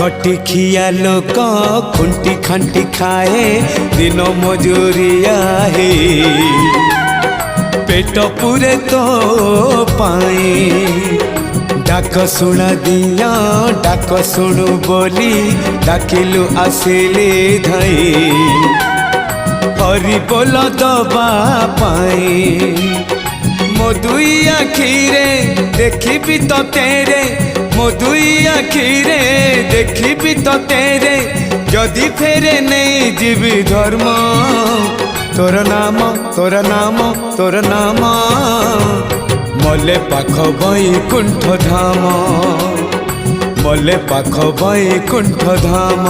खटिखिया लोक खुंटी खांटी खाए दिन मजूरिया है पेट पूरे तो पाए डाक शुणा दिया डाक शुणु बोली डाकिलु आसिले धई हरि बोल दबा पाए मो दुई आखिरे देखी तो तेरे मो दुई आखिरे देखी तो तेरे जदि फेरे नहीं जीवी धर्म तोर नाम तोर नाम तोर नाम मले पाख बैकुंठ धाम मले पाख बैकुंठ धाम।